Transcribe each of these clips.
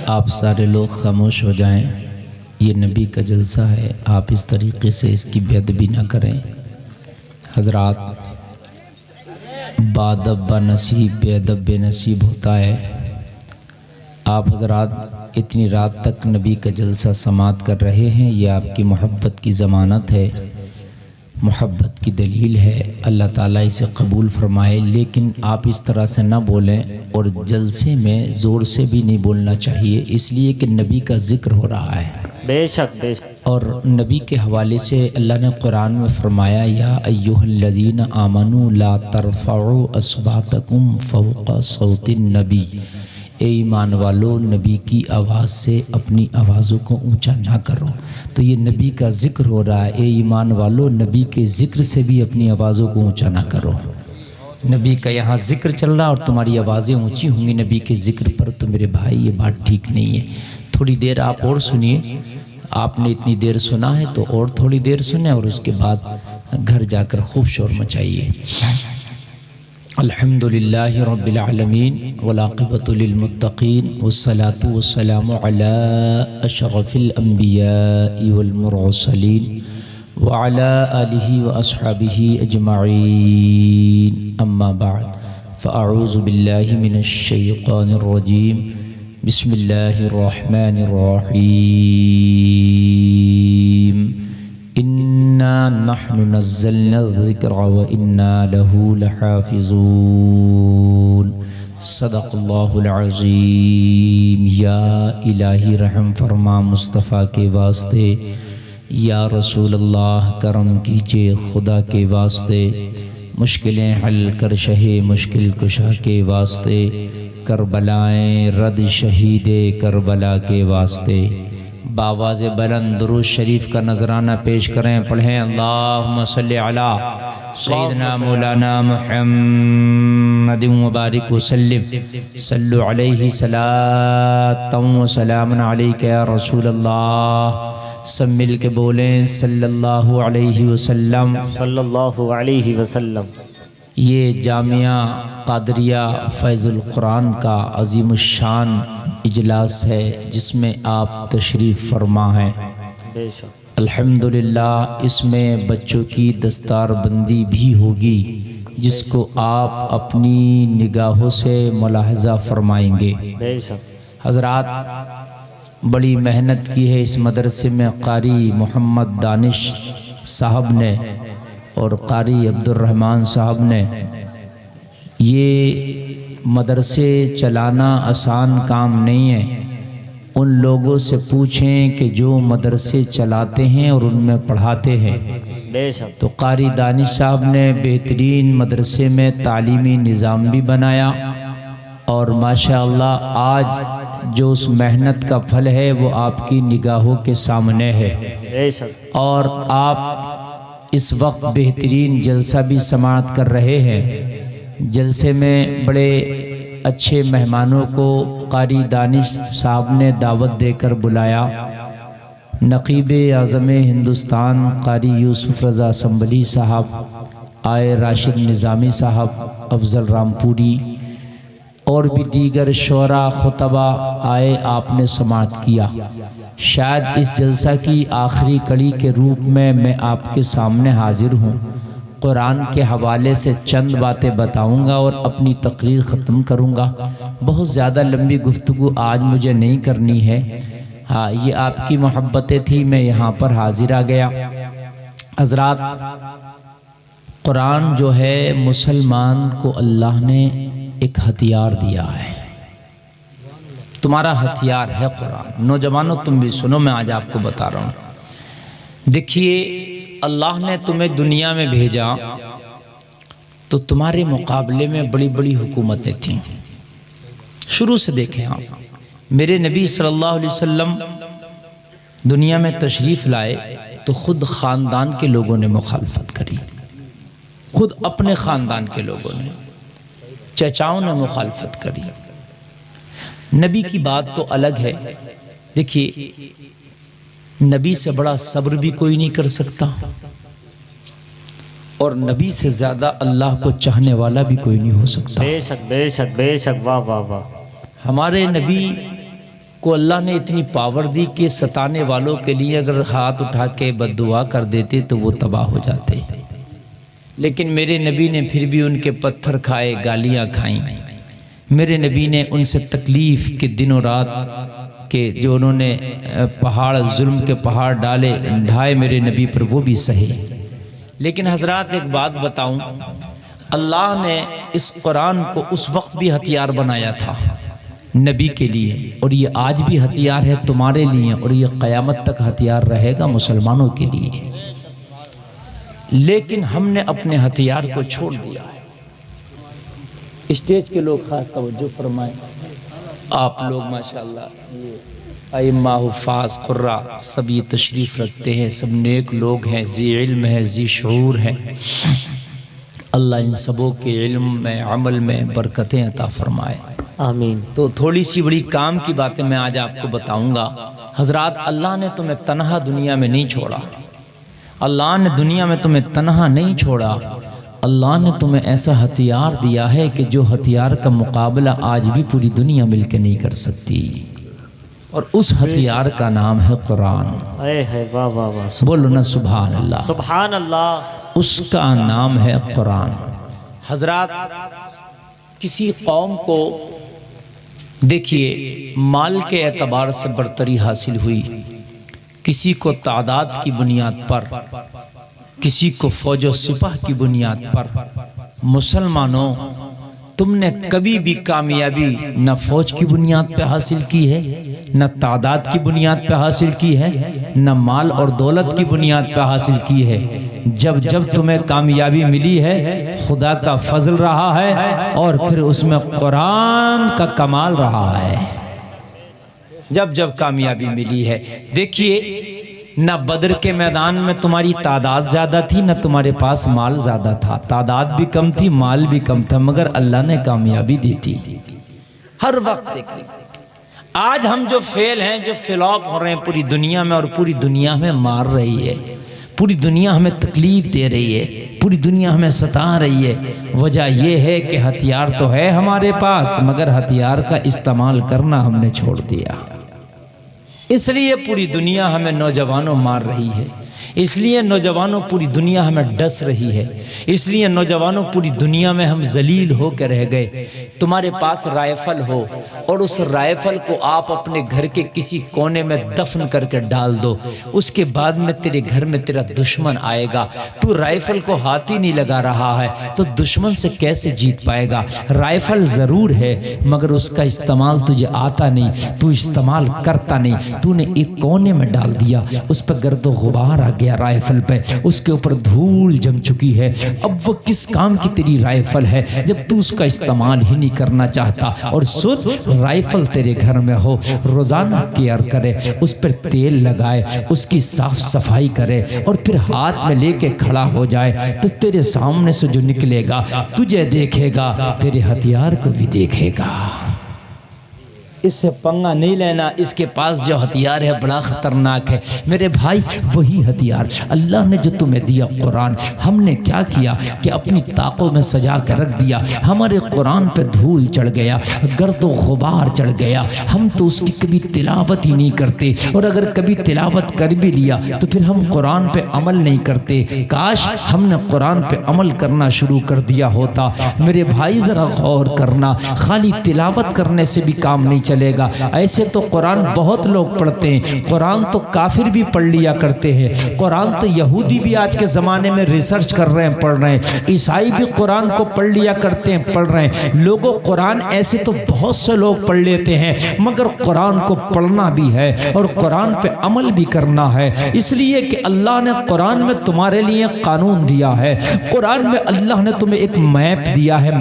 آپ سارے لوگ خاموش ہو جائیں، یہ نبی کا جلسہ ہے، آپ اس طریقے سے اس کی بے ادبی نہ کریں۔ حضرات، بادب با نصیب بے ادب بے نصیب ہوتا ہے۔ آپ حضرات اتنی رات تک نبی کا جلسہ سماعت کر رہے ہیں، یہ آپ کی محبت کی ضمانت ہے، محبت کی دلیل ہے، اللہ تعالیٰ اسے قبول فرمائے۔ لیکن آپ اس طرح سے نہ بولیں، اور جلسے میں زور سے بھی نہیں بولنا چاہیے، اس لیے کہ نبی کا ذکر ہو رہا ہے۔ بے شک بے شک۔ اور نبی کے حوالے سے اللہ نے قرآن میں فرمایا، یا ایھا الذین آمنوا لا ترفعوا اصواتکم فوق صوت النبی، اے ایمان والو نبی کی آواز سے اپنی آوازوں کو اونچا نہ کرو۔ تو یہ نبی کا ذکر ہو رہا ہے، اے ایمان والو نبی کے ذکر سے بھی اپنی آوازوں کو اونچا نہ کرو۔ نبی کا یہاں ذکر چل رہا اور تمہاری آوازیں اونچی ہوں گی نبی کے ذکر پر، تو میرے بھائی یہ بات ٹھیک نہیں ہے۔ تھوڑی دیر آپ اور سنیے، آپ نے اتنی دیر سنا ہے تو اور تھوڑی دیر سنیں، اور اس کے بعد گھر جا کر خوب شور مچائیے۔ الحمدللہ رب العالمین والعاقبۃ للمتقین والصلاة والسلام علی اشرف الانبیاء والمرسلین وعلى آلہ واصحابہ اجمعین، اما بعد فاعوذ باللہ من الشیطان الرجیم، بسم اللہ الرحمن الرحیم، انا نحن نزلنا الذکر وانا له لحافظون، صدق اللہ العظیم۔ یا الہی رحم فرما مصطفیٰ کے واسطے، یا رسول اللہ کرم کیجئے خدا کے واسطے، مشکلیں حل کر شہ مشکل کشا کے واسطے، کربلائیں رد شہید کربلا کے واسطے۔ باواز بلند درود شریف کا نذرانہ پیش کریں، پڑھیں اللہم صلی علی سیدنا مولانا محمد مبارک وسلم، صلو علیہ صلاۃ و سلام علیک یا رسول اللہ۔ سب مل کے بولیں صلی اللہ علیہ وسلم، صلی اللہ علیہ وسلم۔ یہ جامعہ قادریہ فیض القرآن کا عظیم الشان اجلاس ہے، جس میں آپ تشریف فرما ہیں۔ بے شک۔ الحمدللہ اس میں بچوں کی دستار بندی بھی ہوگی، جس کو آپ اپنی نگاہوں سے ملاحظہ فرمائیں گے۔ بے شک۔ حضرات، بڑی محنت کی ہے اس مدرسے میں قاری محمد دانش صاحب نے اور قاری عبدالرحمن صاحب نے۔ یہ مدرسے چلانا آسان کام نہیں ہے۔ ان لوگوں سے پوچھیں کہ جو مدرسے چلاتے ہیں اور ان میں پڑھاتے ہیں۔ بے شک۔ تو قاری دانش صاحب نے بہترین مدرسے میں تعلیمی نظام بھی بنایا، اور ماشاءاللہ آج جو اس محنت کا پھل ہے وہ آپ کی نگاہوں کے سامنے ہے۔ بے شک۔ اور آپ اس وقت بہترین جلسہ بھی سماعت کر رہے ہیں۔ جلسے میں بڑے اچھے مہمانوں کو قاری دانش صاحب نے دعوت دے کر بلایا۔ نقیب اعظم ہندوستان قاری یوسف رضا اسمبلی صاحب، آئے راشد نظامی صاحب، افضل رامپوری، اور بھی دیگر شعراء خطبہ آئے، آپ نے سماعت کیا۔ شاید اس جلسہ کی آخری کڑی کے روپ میں آپ کے سامنے حاضر ہوں۔ قرآن کے حوالے سے چند باتیں بتاؤں گا اور اپنی تقریر ختم کروں گا۔ بہت زیادہ لمبی گفتگو آج مجھے نہیں کرنی ہے، ہاں یہ آپ کی محبتیں تھی، میں یہاں پر حاضر آ گیا۔ حضرات، قرآن جو ہے مسلمان کو اللہ نے ایک ہتھیار دیا ہے، تمہارا ہتھیار ہے قرآن۔ نوجوانوں تم بھی سنو، میں آج آپ کو بتا رہا ہوں۔ دیکھیے، اللہ نے تمہیں دنیا میں بھیجا تو تمہارے مقابلے میں بڑی بڑی حکومتیں تھیں۔ شروع سے دیکھیں آپ، میرے نبی صلی اللہ علیہ وسلم دنیا میں تشریف لائے تو خود خاندان کے لوگوں نے مخالفت کری، خود اپنے خاندان کے لوگوں نے، چچاؤں نے مخالفت کری۔ نبی کی بات تو الگ ہے۔ دیکھیے، نبی سے بڑا صبر بھی کوئی نہیں کر سکتا، اور نبی سے زیادہ اللہ کو چاہنے والا بھی کوئی نہیں ہو سکتا۔ بے شک بے شک بے شک، واہ واہ واہ۔ ہمارے نبی کو اللہ نے اتنی پاور دی کہ ستانے والوں کے لیے اگر ہاتھ اٹھا کے بد دعا کر دیتے تو وہ تباہ ہو جاتے، لیکن میرے نبی نے پھر بھی ان کے پتھر کھائے، گالیاں کھائیں۔ میرے نبی نے ان سے تکلیف کے دنوں رات کہ جو انہوں نے پہاڑ، ظلم کے پہاڑ ڈھائے میرے نبی پر، وہ بھی سہے۔ لیکن حضرات ایک بات بتاؤں، اللہ نے اس قرآن کو اس وقت بھی ہتھیار بنایا تھا نبی کے لیے، اور یہ آج بھی ہتھیار ہے تمہارے لیے، اور یہ قیامت تک ہتھیار رہے گا مسلمانوں کے لیے۔ لیکن ہم نے اپنے ہتھیار کو چھوڑ دیا ہے۔ اسٹیج کے لوگ خاص توجہ فرمائیں، آپ لوگ ماشاءاللہ یہ ائمہ، حفاظ، قراء سب یہ تشریف رکھتے ہیں، سب نیک لوگ ہیں، ذی علم ہیں، ذی شعور ہیں۔ اللہ ان سبوں کے علم میں، عمل میں برکتیں عطا فرمائے، آمین۔ تو تھوڑی سی بڑی کام کی باتیں میں آج آپ کو بتاؤں گا۔ حضرات، اللہ نے تمہیں تنہا دنیا میں نہیں چھوڑا، اللہ نے دنیا میں تمہیں تنہا نہیں چھوڑا، اللہ نے تمہیں ایسا ہتھیار دیا ہے کہ جو ہتھیار کا مقابلہ آج بھی پوری دنیا مل کے نہیں کر سکتی، اور اس ہتھیار کا نام ہے قرآن۔ اے ہے، واہ واہ واہ، بولو نا سبحان اللہ، سبحان اللہ۔ اس کا نام ہے قرآن۔ حضرات، کسی قوم کو دیکھیے مال کے اعتبار سے برتری حاصل ہوئی، کسی کو تعداد کی بنیاد پر، کسی کو فوج و سپاہ کی بنیاد پر۔ مسلمانوں، تم نے کبھی بھی کامیابی نہ فوج کی بنیاد پہ حاصل کی ہے، نہ تعداد کی بنیاد پہ حاصل کی ہے، نہ مال اور دولت کی بنیاد پہ حاصل کی ہے۔ جب جب تمہیں کامیابی ملی ہے، خدا کا فضل رہا ہے، اور پھر اس میں قرآن کا کمال رہا ہے۔ جب جب کامیابی ملی ہے، دیکھیے نہ بدر کے میدان میں تمہاری تعداد زیادہ تھی، نہ تمہارے پاس مال زیادہ تھا، تعداد بھی کم تھی، مال بھی کم تھا، مگر اللہ نے کامیابی دی تھی۔ ہر وقت دیکھیں، آج ہم جو فیل ہیں، جو فلاپ ہو رہے ہیں پوری دنیا میں، اور پوری دنیا ہمیں مار رہی ہے، پوری دنیا ہمیں تکلیف دے رہی ہے، پوری دنیا ہمیں ستا رہی ہے، وجہ یہ ہے کہ ہتھیار تو ہے ہمارے پاس، مگر ہتھیار کا استعمال کرنا ہم نے چھوڑ دیا۔ اس لیے پوری دنیا ہمیں نوجوانوں مار رہی ہے، اس لیے نوجوانوں پوری دنیا ہمیں ڈس رہی ہے، اس لیے نوجوانوں پوری دنیا میں ہم ذلیل ہو کے رہ گئے۔ تمہارے پاس رائفل ہو، اور اس رائفل کو آپ اپنے گھر کے کسی کونے میں دفن کر کے ڈال دو، اس کے بعد میں تیرے گھر میں تیرا دشمن آئے گا، تو رائفل کو ہاتھ ہی نہیں لگا رہا ہے تو دشمن سے کیسے جیت پائے گا؟ رائفل ضرور ہے، مگر اس کا استعمال تجھے آتا نہیں، تو استعمال کرتا نہیں، تو نے ایک کونے میں ڈال دیا، اس پہ گرد و غبار آ گیا رائفل پہ، اس کے اوپر دھول جم چکی ہے۔ اب وہ کس کام کی تیری رائفل ہے جب تو اس کا استعمال ہی نہیں کرنا چاہتا؟ اور سن، رائفل تیرے گھر میں ہو، روزانہ کیئر کرے، اس پر تیل لگائے، اس کی صاف صفائی کرے، اور پھر ہاتھ میں لے کے کھڑا ہو جائے، تو تیرے سامنے سے جو نکلے گا تجھے دیکھے گا، تیرے ہتھیار کو بھی دیکھے گا۔ اس سے پنگا نہیں لینا، اس کے پاس جو ہتھیار ہے بڑا خطرناک ہے۔ میرے بھائی، وہی ہتھیار اللہ نے جو تمہیں دیا قرآن، ہم نے کیا کیا کہ اپنی طاقوں میں سجا کے رکھ دیا، ہمارے قرآن پہ دھول چڑھ گیا، گرد و غبار چڑھ گیا، ہم تو اس کی کبھی تلاوت ہی نہیں کرتے، اور اگر کبھی تلاوت کر بھی لیا تو پھر ہم قرآن پہ عمل نہیں کرتے۔ کاش ہم نے قرآن پہ عمل کرنا شروع کر دیا ہوتا۔ میرے بھائی ذرا غور کرنا، خالی تلاوت کرنے سے بھی کام نہیں چلے گا۔ ایسے تو قرآن بہت لوگ پڑھتے ہیں، قرآن تو کافر بھی پڑھ لیا کرتے ہیں، قرآن تو یہودی بھی آج کے زمانے میں ریسرچ کر رہے ہیں، پڑھ رہے ہیں، عیسائی بھی قرآن کو پڑھ لیا کرتے ہیں، پڑھ رہے ہیں۔ لوگوں قرآن ایسے تو بہت سے لوگ پڑھ لیتے ہیں، مگر قرآن کو پڑھنا بھی ہے اور قرآن پہ عمل بھی کرنا ہے، اس لیے کہ اللہ نے قرآن میں تمہارے لیے قانون دیا ہے۔ قرآن میں اللہ نے تمہیں ایک میپ دیا ہے،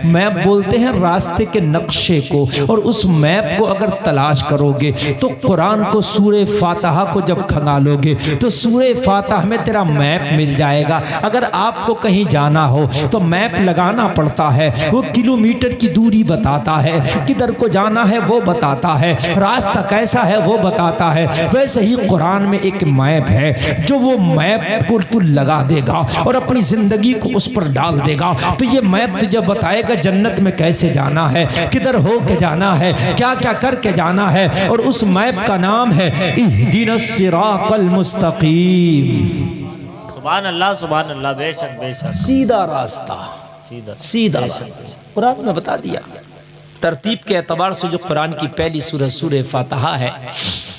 میپ بولتے ہیں راستے کے نقشے کو، اور اس میپ کو اگر تلاش کرو گے تو قرآن کو سورہ فاتحہ کو جب کھنگالو گے تو سورہ فاتحہ میں تیرا میپ مل جائے گا۔ اگر آپ کو کہیں جانا ہو تو میپ لگانا پڑتا ہے، وہ کلومیٹر کی دوری بتاتا ہے، کدھر کو جانا ہے وہ بتاتا ہے، راستہ کیسا ہے وہ بتاتا ہے۔ ویسے ہی قرآن میں ایک میپ ہے، جو وہ میپ کو تو لگا دے گا اور اپنی زندگی کو اس پر ڈال دے گا تو یہ میپ تجھے بتائے گا جنت میں کیسے جانا ہے، کدھر ہو کے جانا ہے، کیا کیا کر کے جانا ہے، اور اس میپ کا نام ہے اہدنا الصراط المستقیم۔ سبحان اللہ، بے شک بے شک، سیدھا راستہ، سیدھا راستہ قرآن میں بتا دیا۔ ترتیب کے اعتبار سے جو قرآن کی پہلی سورہ سورہ فاتحہ ہے،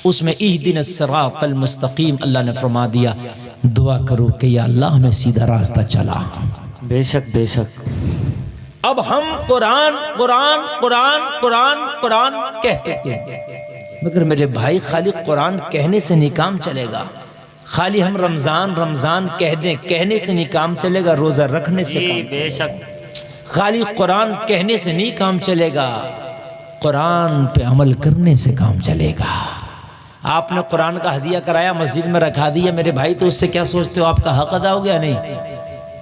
اس میں اہدنا الصراط المستقیم اللہ نے فرما دیا۔ دعا کرو کہ یا اللہ ہمیں سیدھا راستہ چلا۔ بے شک بے شک۔ اب ہم قرآن قرآن قرآن قرآن قرآن کہتے ہیں، مگر میرے بھائی خالی قرآن کہنے سے نہیں کام چلے گا، خالی ہم رمضان رمضان کہہ دیں، کہنے سے نہیں کام چلے گا، روزہ رکھنے سے کام بے شک، خالی قرآن کہنے سے نہیں کام چلے گا، قرآن پہ عمل کرنے سے کام چلے گا۔ آپ نے قرآن کا ہدیہ کرایا، مسجد میں رکھا دیا، میرے بھائی تو اس سے کیا سوچتے ہو، آپ کا حق ادا ہو گیا؟ نہیں،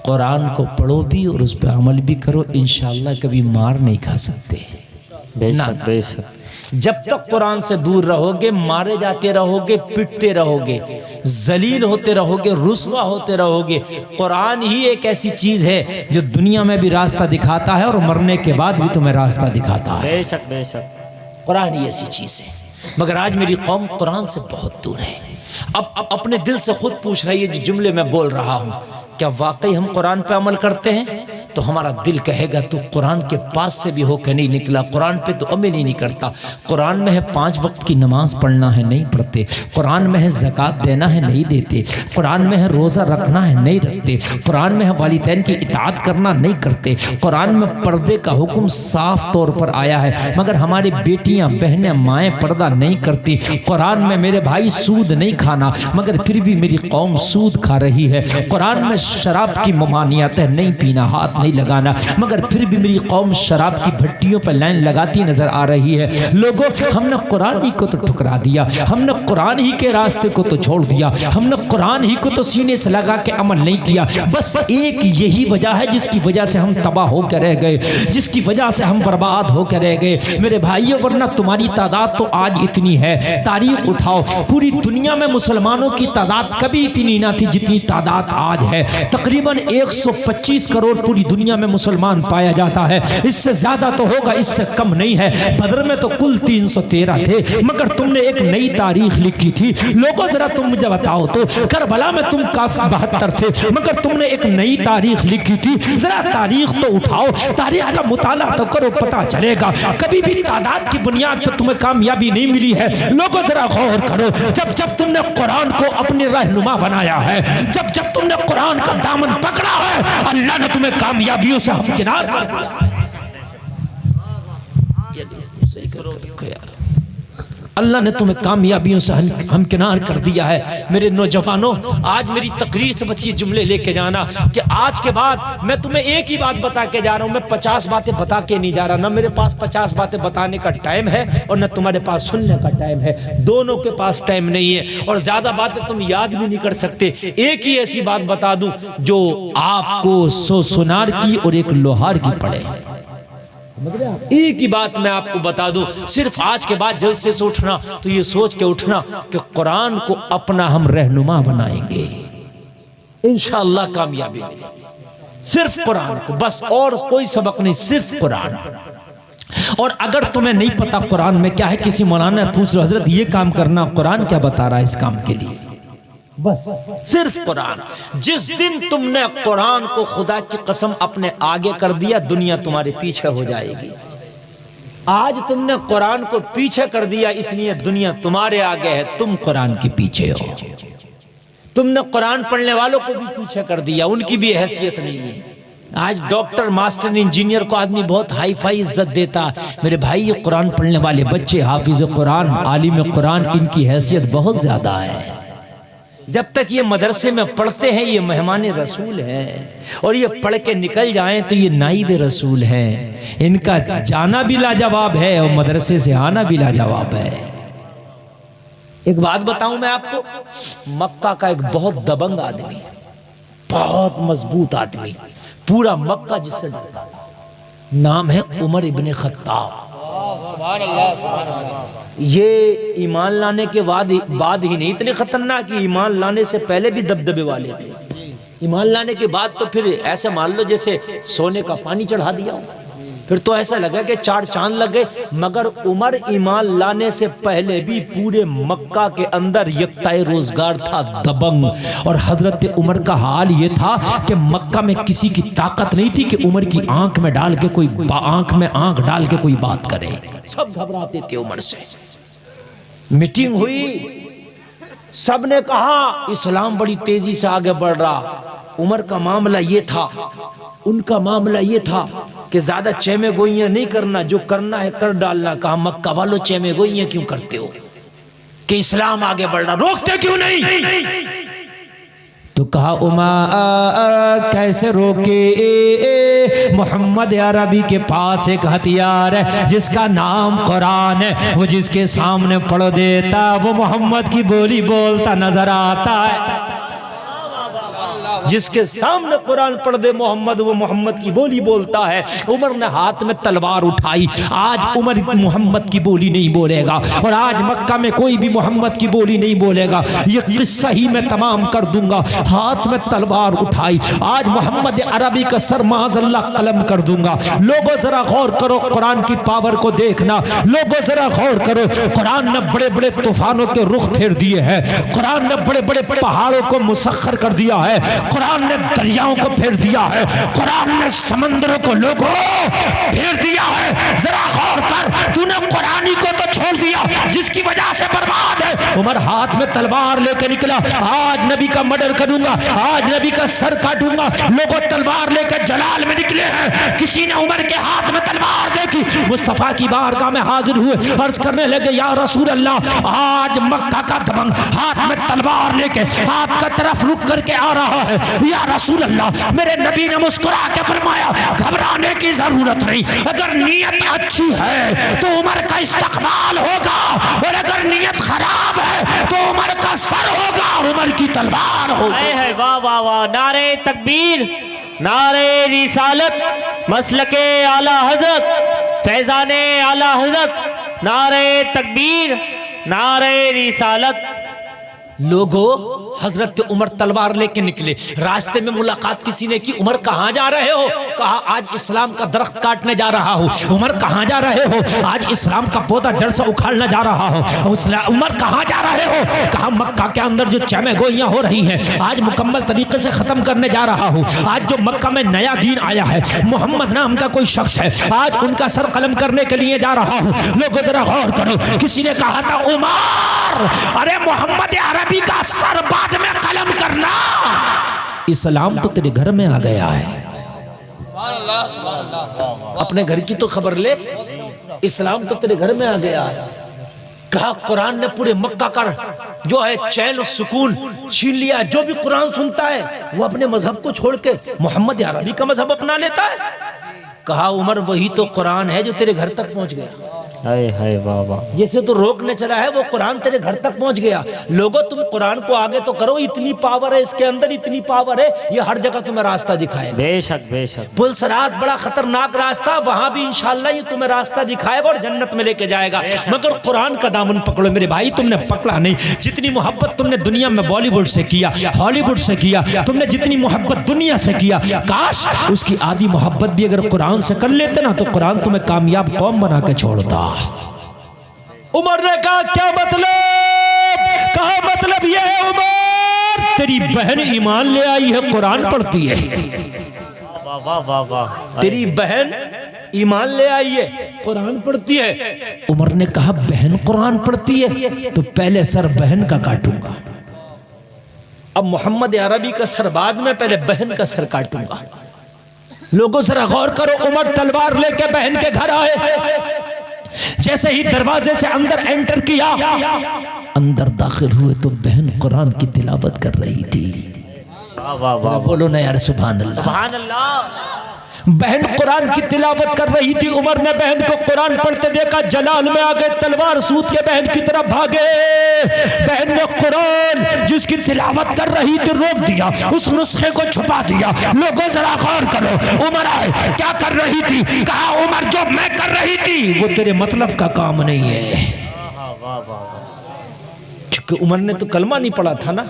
قرآن کو پڑھو بھی اور اس پہ عمل بھی کرو، انشاءاللہ کبھی مار نہیں کھا سکتے۔ بے شک بے شک۔ جب تک قرآن سے دور رہو گے، مارے جاتے رہو گے، پٹتے رہو گے، ذلیل ہوتے رہو گے، رسوا ہوتے رہو گے۔ قرآن ہی ایک ایسی چیز ہے جو دنیا میں بھی راستہ دکھاتا ہے اور مرنے کے بعد بھی تمہیں راستہ دکھاتا ہے۔ بے شک بے شک۔ قرآن ہی ایسی چیز ہے، مگر آج میری قوم قرآن سے بہت دور ہے۔ اب اپنے دل سے خود پوچھ رہی ہے، جو جملے میں بول رہا ہوں، کیا واقعی ہم قرآن پہ عمل کرتے ہیں؟ تو ہمارا دل کہے گا تو قرآن کے پاس سے بھی ہو کے نہیں نکلا، قرآن پہ تو عمل ہی نہیں کرتا۔ قرآن میں ہے 5 وقت کی نماز پڑھنا ہے، نہیں پڑھتے۔ قرآن میں ہے زکوٰۃ دینا ہے، نہیں دیتے۔ قرآن میں ہے روزہ رکھنا ہے، نہیں رکھتے۔ قرآن میں ہے والدین کی اطاعت کرنا، نہیں کرتے۔ قرآن میں پردے کا حکم صاف طور پر آیا ہے، مگر ہماری بیٹیاں بہنیں مائیں پردہ نہیں کرتی۔ قرآن میں میرے بھائی سود نہیں کھانا، مگر پھر بھی میری قوم سود کھا رہی ہے۔ قرآن میں شراب کی ممانعت ہے، نہیں پینا، ہاتھ نہیں لگانا، مگر پھر بھی میری قوم شراب کی بھٹیوں پر لائن لگاتی نظر آ رہی ہے۔ لوگوں، ہم نے قرآن ہی کو تو ٹھکرا دیا، ہم نے قرآن ہی کے راستے کو تو چھوڑ دیا، ہم نے قرآن ہی کو تو سینے سے لگا کے عمل نہیں کیا۔ بس ایک یہی وجہ ہے جس کی وجہ سے ہم تباہ ہو کے رہ گئے، جس کی وجہ سے ہم برباد ہو کے رہ گئے میرے بھائیو، ورنہ تمہاری تعداد تو آج اتنی ہے۔ تاریخ اٹھاؤ، پوری دنیا میں مسلمانوں کی تعداد کبھی اتنی نہ تھی جتنی تعداد آج ہے۔ تقریباً 125 کروڑ پوری دنیا میں مسلمان پایا جاتا ہے، اس سے زیادہ تو ہوگا، اس سے کم نہیں ہے۔ بدر میں تو کل 313 تھے، مگر تم نے ایک نئی تاریخ لکھی تھی۔ لوگوں ذرا تم مجھے بتاؤ تو، کربلا میں تم کافی 72 تھے، مگر تم نے ایک نئی تاریخ لکھی تھی۔ ذرا تاریخ تو اٹھاؤ، تاریخ کا مطالعہ تو کرو، پتہ چلے گا۔ کبھی بھی تعداد کی بنیاد پر تمہیں کامیابی نہیں ملی ہے۔ لوگوں ذرا غور کرو، جب تم نے قرآن کو اپنی رہنما بنایا ہے، جب تم نے قرآن کا دامن پکڑا ہے، اللہ نے تمہیں کامیابیوں سے ہمکنار کر دیا۔ اللہ نے تمہیں کامیابیوں سے ہمکنار کر دیا ہے۔ میرے نوجوانوں، آج میری تقریر سے بس یہ جملے لے کے جانا کہ آج کے بعد میں تمہیں ایک ہی بات بتا کے جا رہا ہوں، میں 50 باتیں بتا کے نہیں جا رہا، نہ میرے پاس 50 باتیں بتانے کا ٹائم ہے اور نہ تمہارے پاس سننے کا ٹائم ہے، دونوں کے پاس ٹائم نہیں ہے، اور زیادہ باتیں تم یاد بھی نہیں کر سکتے۔ ایک ہی ایسی بات بتا دوں جو آپ کو 100 سونار کی اور ایک لوہار کی پڑے۔ ایک ہی بات میں آپ کو بتا دوں، صرف آج کے بعد جلسے سے اٹھنا تو یہ سوچ کے اٹھنا کہ قرآن کو اپنا ہم رہنما بنائیں گے، انشاءاللہ کامیابی ملے گی۔ صرف قرآن کو، بس اور کوئی سبق نہیں، صرف قرآن۔ اور اگر تمہیں نہیں پتا قرآن میں کیا ہے، کسی مولانا پوچھ لو، حضرت یہ کام کرنا، قرآن کیا بتا رہا ہے اس کام کے لیے؟ بس صرف قرآن۔ جس دن تم نے قرآن کو خدا کی قسم اپنے آگے کر دیا، دنیا تمہارے پیچھے ہو جائے گی۔ آج تم نے قرآن کو پیچھے کر دیا، اس لیے دنیا تمہارے آگے ہے، تم قرآن کے پیچھے ہو۔ تم نے قرآن پڑھنے والوں کو بھی پیچھے کر دیا، ان کی بھی حیثیت نہیں ہے۔ آج ڈاکٹر، ماسٹر، انجینئر کو آدمی بہت ہائی فائی عزت دیتا۔ میرے بھائی، یہ قرآن پڑھنے والے بچے، حافظ قرآن، عالم قرآن، ان کی حیثیت بہت زیادہ ہے۔ جب تک یہ مدرسے میں پڑھتے ہیں، یہ مہمان رسول ہیں، اور یہ پڑھ کے نکل جائیں تو یہ نائب رسول ہیں۔ ان کا جانا بھی لاجواب ہے اور مدرسے سے آنا بھی لاجواب ہے۔ ایک بات بتاؤں میں آپ کو، مکہ کا ایک بہت دبنگ آدمی، بہت مضبوط آدمی، پورا مکہ جس سے ڈرتا تھا، نام ہے عمر ابن خطاب۔ یہ ایمان لانے کے بعد ہی نہیں اتنے خطرناک، ایمان لانے سے پہلے بھی دبدبے والے تھے۔ ایمان لانے کے بعد تو پھر ایسے مان لو جیسے سونے کا پانی چڑھا دیا ہو۔ پھر تو ایسا لگا کہ 4 چاند لگ گئے. مگر عمر ایمان لانے سے پہلے بھی پورے مکہ کے اندر یکتائے روزگار تھا، دبنگ. اور حضرت عمر کا حال یہ تھا کہ مکہ میں کسی کی طاقت نہیں تھی کہ عمر کی آنکھ میں ڈال کے کوئی آنکھ ڈال کے کوئی بات کرے. سب گھبراتے تھے عمر سے. میٹنگ ہوئی، سب نے کہا اسلام بڑی تیزی سے آگے بڑھ رہا. عمر کا معاملہ یہ تھا، ان کا معاملہ یہ تھا کہ زیادہ چیمے گوئیاں نہیں کرنا، جو کرنا ہے کر ڈالنا. کہا مکہ والو چیمے گوئیاں کیوں کرتے ہو کہ اسلام آگے بڑھ رہا، روکتے کیوں نہیں؟ تو کہا عمر کیسے روکے، محمد عربی کے پاس ایک ہتھیار ہے جس کا نام قرآن ہے. وہ جس کے سامنے پڑھ دیتا وہ محمد کی بولی بولتا نظر آتا ہے. جس کے سامنے قرآن پڑھ دے محمد، وہ محمد کی بولی بولتا ہے. عمر نے ہاتھ میں تلوار اٹھائی. آج عمر محمد کی بولی نہیں بولے گا، اور آج مکہ میں کوئی بھی محمد کی بولی نہیں بولے گا. یہ قصہ ہی میں تمام کر دوں گا. ہاتھ میں تلوار اٹھائی، آج محمد عربی کا سر معاذ اللہ قلم کر دوں گا. لوگوں ذرا غور کرو، قرآن کی پاور کو دیکھنا. لوگوں ذرا غور کرو، قرآن نے بڑے بڑے طوفانوں کے رخ پھیر دیے ہیں. قرآن نے بڑے بڑے پہاڑوں کو مسخر کر دیا ہے. قرآن نے دریاؤں کو پھیر دیا ہے. قرآن نے سمندروں کو لوگوں پھیر دیا ہے. ذرا غور کر، تو نے قرآنی کو تو چھوڑ دیا جس کی وجہ سے برباد ہے. عمر ہاتھ میں تلوار لے کے نکلا. آج نبی کا مرڈر کروں گا، آج نبی کا سر کاٹوں گا. لوگوں تلوار لے کے جلال میں نکلے ہیں. کسی نے عمر کے ہاتھ میں تلوار دیکھی، مصطفیٰ کی بارگاہ میں حاضر ہوئے، عرض کرنے لگے یا رسول اللہ، آج مکہ کا دبنگ ہاتھ میں تلوار لے کے آپ کا طرف رک کر کے آ رہا ہے. یا رسول اللہ، میرے نبی نے مسکرا کے فرمایا گھبرانے کی ضرورت نہیں. اگر نیت اچھی ہے تو عمر کا استقبال ہوگا، اور اگر نیت خراب ہے تو عمر کا سر ہوگا اور عمر کی تلوار ہوگی. واہ واہ واہ، نعرہ تکبیر، نعرہ رسالت، مسلک اعلی حضرت، فیضان اعلی حضرت، نعرہ تکبیر، نعرہ رسالت. لوگوں، حضرت عمر تلوار لے کے نکلے. راستے میں ملاقات کسی نے کی. عمر کہاں جا رہے ہو؟ کہا آج اسلام کا درخت کاٹنے جا رہا ہوں. عمر کہاں جا رہے ہو؟ آج اسلام کا پودا جڑ سے اکھاڑنے جا رہا ہوں. عمر کہاں جا رہے ہو؟ کہا مکہ کے اندر جو چیمے گوئیاں ہو رہی ہیں آج مکمل طریقے سے ختم کرنے جا رہا ہوں. آج جو مکہ میں نیا دین آیا ہے، محمد نام کا کوئی شخص ہے، آج ان کا سر قلم کرنے کے لیے جا رہا ہوں. لوگوں ذرا غور کرو. کسی نے کہا تھا عمر، ارے محمد عربی کا سر بعد میں قلم کرنا. اسلام تو تیرے گھر میں آ گیا ہے. اپنے گھر کی تو خبر لے. اسلام تو تیرے گھر میں آ گیا ہے. کہا قرآن نے پورے مکہ کا جو ہے چین و سکون چھین لیا. جو بھی قرآن سنتا ہے وہ اپنے مذہب کو چھوڑ کے محمد عربی کا مذہب اپنا لیتا ہے. کہا عمر وہی تو قرآن ہے جو تیرے گھر تک پہنچ گیا. واہ واہ، جسے تو روکنے چلا ہے وہ قرآن تیرے گھر تک پہنچ گیا. لوگوں تم قرآن کو آگے تو کرو. اتنی پاور ہے اس کے اندر، اتنی پاور ہے، یہ ہر جگہ تمہیں راستہ دکھائے گا. بے شک بے شک. پل صراط بڑا خطرناک راستہ، وہاں بھی انشاءاللہ یہ تمہیں راستہ دکھائے گا اور جنت میں لے کے جائے گا. مگر قرآن کا دامن پکڑو میرے بھائی. تم نے پکڑا نہیں. جتنی محبت تم نے دنیا میں بالی ووڈ سے کیا، ہالی ووڈ سے کیا، تم نے جتنی محبت دنیا سے کیا، کاش اس کی آدھی محبت بھی اگر قرآن سے کر لیتے نا تو قرآن تمہیں کامیاب قوم بنا کے چھوڑتا. عمر نے کہا کیا مطلب؟ کہا مطلب یہ ہے عمر، تیری بہن ایمان لے آئی ہے، قرآن پڑھتی ہے. واہ واہ واہ واہ، تیری بہن ایمان لے آئی ہے، قرآن پڑھتی ہے. عمر نے کہا بہن قرآن پڑھتی ہے تو پہلے سر بہن کا کاٹوں گا. اب محمد عربی کا سر بعد میں، پہلے بہن کا سر کاٹوں گا. لوگوں ذرا غور کرو. عمر تلوار لے کے بہن کے گھر آئے. جیسے ہی دروازے سے اندر انٹر کیا، اندر داخل ہوئے تو بہن قرآن کی تلاوت کر رہی تھی. واہ واہ واہ، بولو نا یار سبحان اللہ. سبحان اللہ. بہن قرآن کی تلاوت کر رہی تھی. عمر نے بہن کو قرآن پڑھتے دیکھا، جلال میں آگے تلوار سوت کے بہن کی طرف بھاگے. بہن نے قرآن جس کی تلاوت کر رہی تھی روک دیا، اس نسخے کو چھپا دیا. لوگوں ذرا غور کرو. عمر آئے، کیا کر رہی تھی؟ کہا عمر جو میں کر رہی تھی وہ تیرے مطلب کا کام نہیں ہے. چونکہ عمر نے تو کلمہ نہیں پڑھا تھا نا.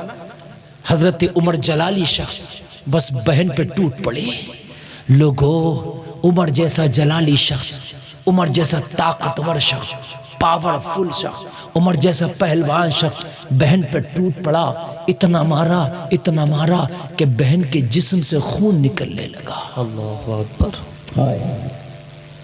حضرت عمر جلالی شخص بس بہن پہ ٹوٹ پڑے. لوگوں عمر جیسا جلالی شخص، عمر جیسا طاقتور شخص، پاورفل شخص، عمر جیسا پہلوان شخص بہن پہ ٹوٹ پڑا، اتنا مارا کہ بہن کے جسم سے خون نکلنے لگا۔ اللہ اکبر۔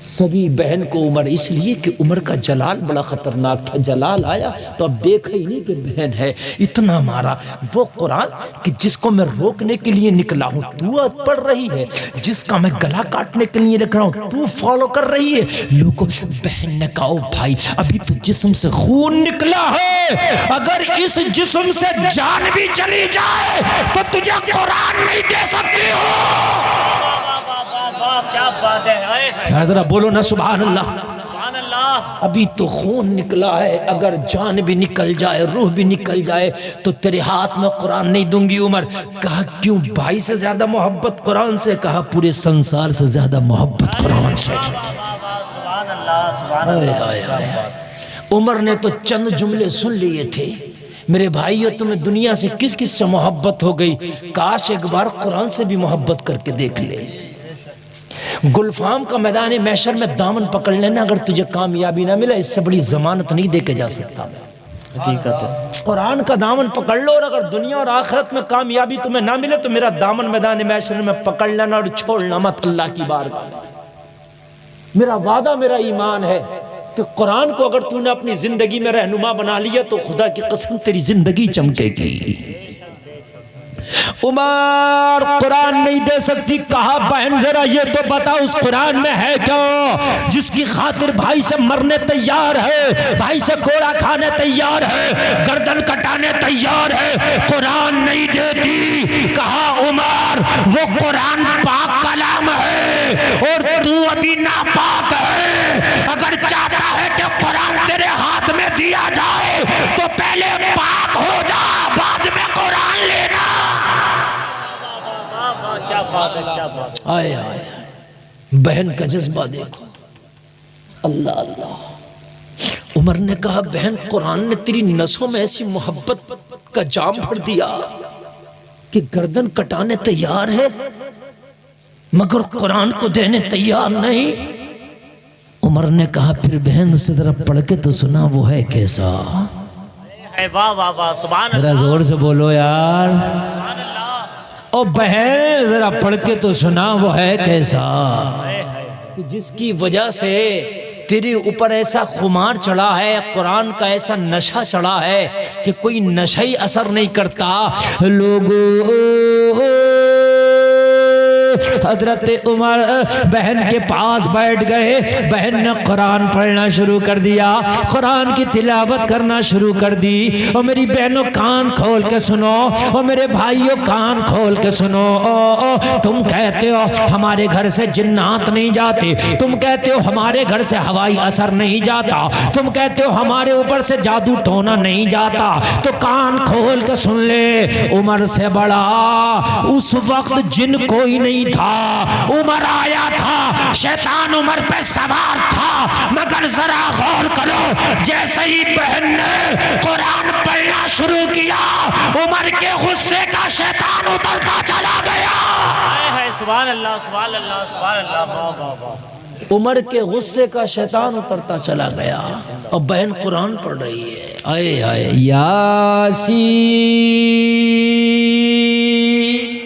سگی بہن کو عمر، اس لیے کہ عمر کا جلال بڑا خطرناک تھا، جلال آیا تو اب دیکھا ہی نہیں کہ بہن ہے، اتنا مارا۔ وہ قرآن کہ جس کو میں روکنے کے لیے نکلا ہوں تو پڑھ رہی ہے، جس کا میں گلا کاٹنے کے لیے نکلا ہوں تو فالو کر رہی ہے۔ لوگوں، بہن نے کہا او بھائی ابھی تو جسم سے خون نکلا ہے، اگر اس جسم سے جان بھی چلی جائے تو تجھے قرآن نہیں دے سکتی ہو۔ کیا بات ہے، ذرا بولو نا سبحان اللہ۔ سبحان اللہ۔ ابھی تو خون نکلا ہے، اگر جان بھی نکل جائے، روح بھی نکل جائے تو تیرے ہاتھ میں قرآن نہیں دوں گی عمر۔ کہا کیوں؟ بھائی سے زیادہ محبت قرآن سے؟ کہا پورے سنسار سے زیادہ محبت قرآن سے۔ سبحان اللہ، سبحان اللہ۔ عمر نے تو چند جملے سن لیے تھے، میرے بھائیو تمہیں دنیا سے کس کس سے محبت ہو گئی، کاش ایک بار قرآن سے بھی محبت کر کے دیکھ لے۔ گلفام کا میدان محشر میں دامن پکڑ لینا، اگر تجھے کامیابی نہ ملے اس سے بڑی ضمانت نہیں دے کے جا سکتا میں۔ حقیقت ہے، قرآن کا دامن پکڑ لو، اور اگر دنیا اور آخرت میں کامیابی تمہیں نہ ملے تو میرا دامن میدان محشر میں پکڑ لینا اور چھوڑنا مت اللہ کی بارگاہ میں۔ میرا وعدہ، میرا ایمان ہے کہ قرآن کو اگر تو نے اپنی زندگی میں رہنما بنا لیا تو خدا کی قسم تیری زندگی چمکے گی۔ عمر قرآن نہیں دے سکتی، کہا بہن ذرا یہ تو بتا اس قرآن میں ہے کیا جس کی خاطر بھائی سے مرنے تیار ہے، بھائی سے کوڑا کھانے تیار ہے، گردن کٹانے تیار ہے، قرآن نہیں دیتی۔ کہا عمر وہ قرآن پاک کلام ہے اور تو ابھی ناپاک ہے، اگر چاہتا ہے کہ قرآن تیرے ہاتھ میں دیا جائے تو پہلے پاک ہو جا، بعد میں قرآن لینا۔ کیا بات ہے، کیا بات ہے۔ آئے آئے بہن کا جذبہ دیکھو، اللہ اللہ۔ عمر نے کہا بہن قرآن نے تیری نسوں میں ایسی محبت کا جام بھر دیا کہ گردن کٹانے تیار ہے مگر قرآن کو دینے تیار نہیں۔ عمر نے کہا پھر بہن سے ذرا پڑھ کے تو سنا وہ ہے کیسا۔ واہ واہ واہ، سبحان ذرا اللہ، زور سے بولو یار۔ سبحان اللہ۔ او بہن ذرا پڑھ کے تو سنا وہ ہے کیسا، جس کی وجہ سے تیرے اوپر ایسا خمار چڑھا ہے، قرآن کا ایسا نشہ چڑھا ہے کہ کوئی نشہ ہی اثر نہیں کرتا۔ لوگوں، حضرت عمر بہن کے پاس بیٹھ گئے، بہن نے قرآن پڑھنا شروع کر دیا، قرآن کی تلاوت کرنا شروع کر دی۔ اور میری بہنوں کان کھول کے سنو، اور میرے بھائیوں کان کھول کے سنو۔ تم کہتے ہو ہمارے گھر سے جنات نہیں جاتے، تم کہتے ہو ہمارے گھر سے ہوائی اثر نہیں جاتا، تم کہتے ہو ہمارے اوپر سے جادو ٹونا نہیں جاتا، تو کان کھول کے سن لے، عمر سے بڑا اس وقت جن کوئی نہیں تھا، عمر آیا تھا، شیطان عمر پہ سوار تھا، مگر ذرا غور کرو، جیسے ہی بہن نے قرآن پڑھنا شروع کیا عمر کے غصے کا شیطان اترتا چلا گیا۔ سبحان اللہ، سبحان اللہ، سبحان اللہ، واہ واہ واہ۔ عمر کے غصے کا شیطان اترتا چلا گیا اور بہن قرآن پڑھ رہی ہے۔ آئے آئے یاسین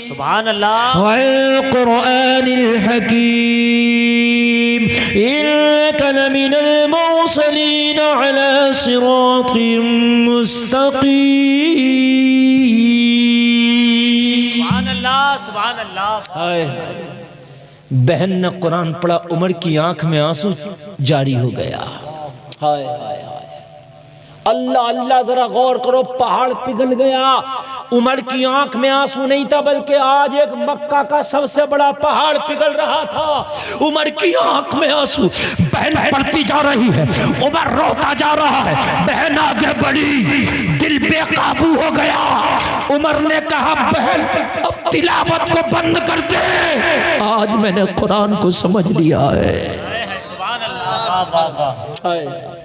سبحان اللہ، والقرآن الحکیم انک لمن المرسلین علی صراط مستقیم۔ سبحان اللہ، سبحان اللہ۔ بہن نے قرآن پڑھا، عمر کی آنکھ میں آنسو جاری ہو گیا۔ ہائے ہائے ہائے، اللہ اللہ، ذرا غور کرو، پہاڑ پگھل گیا۔ عمر کی آنکھ میں آنسو نہیں تھا، بلکہ آج ایک مکہ کا سب سے بڑا پہاڑ پگھل رہا تھا۔ عمر کی آنکھ میں آنسو، بہن پڑھتی جا رہی ہے، عمر روتا جا رہا ہے، بہن آگے بڑھی، دل بے قابو ہو گیا۔ عمر نے کہا بہن اب تلاوت کو بند کر دے، آج میں نے قرآن کو سمجھ لیا ہے۔ سبحان اللہ، واہ واہ واہ۔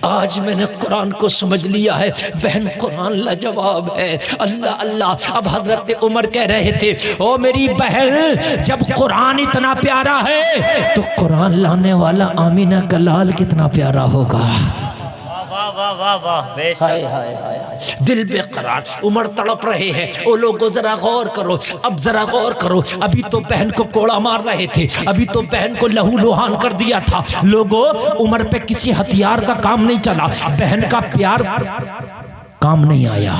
آج میں نے قرآن کو سمجھ لیا ہے بہن، قرآن لاجواب ہے۔ اللہ اللہ، اب حضرت عمر کہہ رہے تھے او میری بہن، جب قرآن اتنا پیارا ہے تو قرآن لانے والا آمینہ کا لال کتنا پیارا ہوگا۔ واہ واہ واہ واہ، بے شک۔ دل بے قرار، عمر تڑپ رہے ہیں۔ او لوگوں ذرا غور کرو، اب ذرا غور کرو، ابھی تو بہن کو کوڑا مار رہے تھے، ابھی تو بہن کو لہو لوہان کر دیا تھا۔ لوگوں، عمر پہ کسی ہتھیار کا کام نہیں چلا، بہن کا پیار کام نہیں آیا۔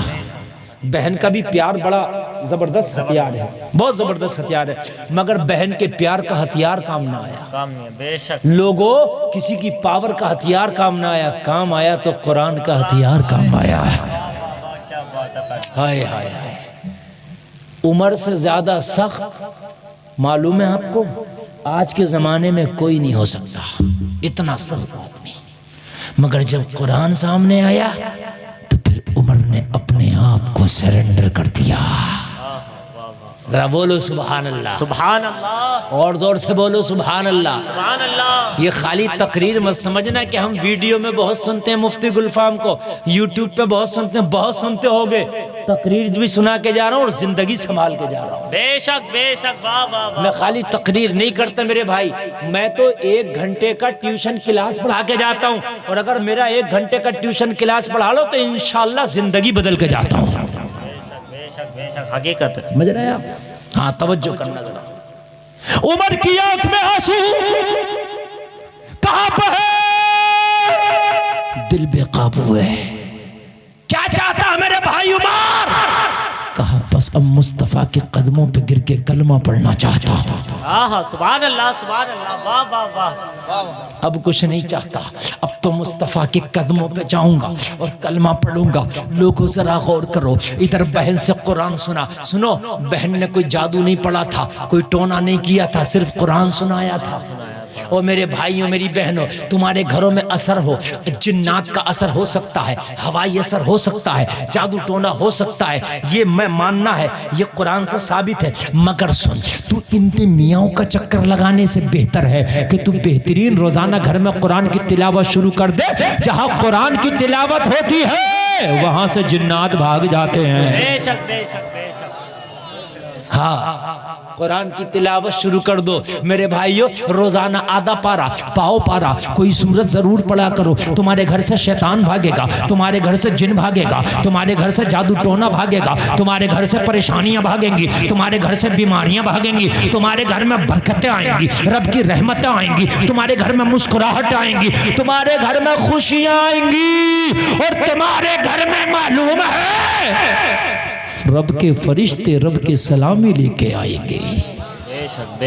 بہن کا بھی پیار بڑا زبردست ہتھیار ہے، بہت زبردست ہتھیار ہے، مگر بہن کے پیار کا ہتھیار کام نہ آیا۔ کام نہیں ہے، بے شک۔ لوگوں، کسی کی پاور کا ہتھیار کام نہ آیا، کام آیا تو قرآن کا ہتھیار کام آیا۔ کیا بات ہے۔ ہائے ہائے ہائے، عمر سے زیادہ سخت معلوم ہے آپ کو آج کے زمانے میں کوئی نہیں ہو سکتا، اتنا سخت آدمی۔ مگر جب قرآن سامنے آیا تو پھر عمر نے اپنے آپ کو سرنڈر کر دیا۔ ذرا بولو سبحان اللہ، سبحان اللہ، اور زور سے بولو سبحان اللہ۔ سبحان اللہ۔ یہ خالی تقریر مت سمجھنا کہ ہم ویڈیو میں بہت سنتے ہیں مفتی گلفام کو، یوٹیوب پہ بہت سنتے ہیں، بہت سنتے ہوگے، تقریر بھی سنا کے جا رہا ہوں اور زندگی سنبھال کے جا رہا ہوں۔ بے شک بے شک، واہ واہ واہ۔ میں خالی تقریر نہیں کرتا میرے بھائی، میں تو 1 گھنٹے کا ٹیوشن کلاس پڑھا کے جاتا ہوں، اور اگر میرا 1 گھنٹے کا ٹیوشن کلاس پڑھا لو تو انشاءاللہ زندگی بدل کے جاتا ہوں۔ بے شک بے شک، حقیقت ہے۔ سمجھ رہے ہیں آپ؟ ہاں توجہ کرنا ذرا۔ عمر کی آنکھ میں آنسو، کہاں پہ ہے؟ دل بے قابو ہے۔ کیا چاہتا ہے میرے بھائی عمر؟ کہا بس اب مصطفیٰ کے قدموں پہ گر کے کلمہ پڑھنا چاہتا ہوں۔ آہا، سبحان اللہ سبحان اللہ، واہ واہ واہ۔ اب کچھ نہیں چاہتا، اب تو مصطفیٰ کے قدموں پہ جاؤں گا اور کلمہ پڑھوں گا۔ لوگوں ذرا غور کرو، ادھر بہن سے قرآن سنا۔ سنو، بہن نے کوئی جادو نہیں پڑھا تھا، کوئی ٹونا نہیں کیا تھا، صرف قرآن سنایا تھا۔ اور میرے بھائیوں میری بہنوں، تمہارے گھروں میں اثر ہو، جنات کا اثر ہو سکتا ہے، ہوائی اثر ہو سکتا ہے، جادو ٹونا ہو سکتا ہے، یہ میں ماننا ہے، یہ قرآن سے ثابت ہے۔ مگر سن، تو ان میاں کا چکر لگانے سے بہتر ہے کہ تو بہترین روزانہ گھر میں قرآن کی تلاوت شروع کر دے۔ جہاں قرآن کی تلاوت ہوتی ہے وہاں سے جنات بھاگ جاتے ہیں۔ بے شک بے شک بے شک۔ ہاں، قرآن کی تلاوت شروع کر دو میرے بھائیو، روزانہ آدھا پارا، پاؤ پارا، کوئی سورت ضرور پڑھا کرو۔ تمہارے گھر سے شیطان بھاگے گا، تمہارے گھر سے جن بھاگے گا، تمہارے گھر سے جادو ٹونا بھاگے گا، تمہارے گھر سے پریشانیاں بھاگیں گی، تمہارے گھر سے بیماریاں بھاگیں گی، تمہارے گھر میں برکتیں آئیں گی، رب کی رحمتیں آئیں گی، تمہارے گھر میں مسکراہٹ آئیں گی، تمہارے گھر میں خوشیاں آئیں گی، اور تمہارے گھر میں معلوم ہے رب کے فرشتے رب کے سلامی لے کے آئیں گے،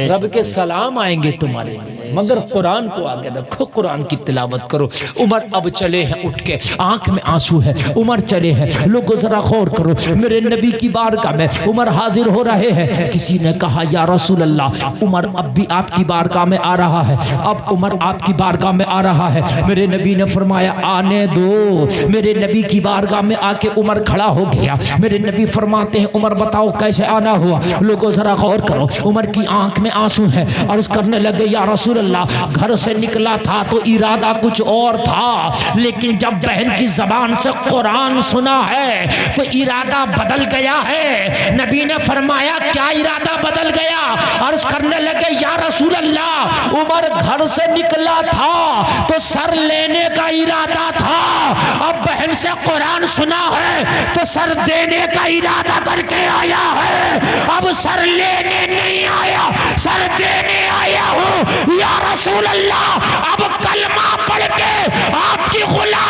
رب کے سلام آئیں گے تمہارے لیے۔ مگر قرآن کو آگے رکھو، قرآن کی تلاوت کرو۔ عمر اب چلے ہیں اٹھ کے، آنکھ میں آنسو ہے، عمر چلے ہیں۔ لوگوں ذرا غور کرو، میرے نبی کی بارگاہ میں عمر حاضر ہو رہے ہیں۔ کسی نے کہا یا رسول اللہ، عمر اب بھی آپ کی بارگاہ میں آ رہا ہے، اب عمر آپ کی بارگاہ میں آ رہا ہے۔ میرے نبی نے فرمایا آنے دو۔ میرے نبی کی بارگاہ میں آ کے عمر کھڑا ہو گیا۔ میرے نبی فرماتے ہیں عمر بتاؤ کیسے آنا ہوا؟ لوگوں ذرا غور کرو، عمر کی آنکھ میں آنسو ہے، عرض کرنے لگے یا رسول اللہ، گھر سے نکلا تھا تو ارادہ کچھ اور تھا، لیکن جب بہن کی زبان سے قرآن سنا ہے تو ارادہ بدل گیا ہے۔ نبی نے فرمایا کیا ارادہ بدل گیا؟ عرض کرنے لگے یا رسول اللہ، عمر گھر سے نکلا تھا تو سر لینے کا ارادہ تھا، اب بہن سے قرآن سنا ہے تو سر دینے کا ارادہ کر کے آیا ہے، اب سر لینے نہیں آیا، سر دینے آیا ہوں۔ یا رسول اللہ، اب کلمہ پڑھ کے آپ کی غلام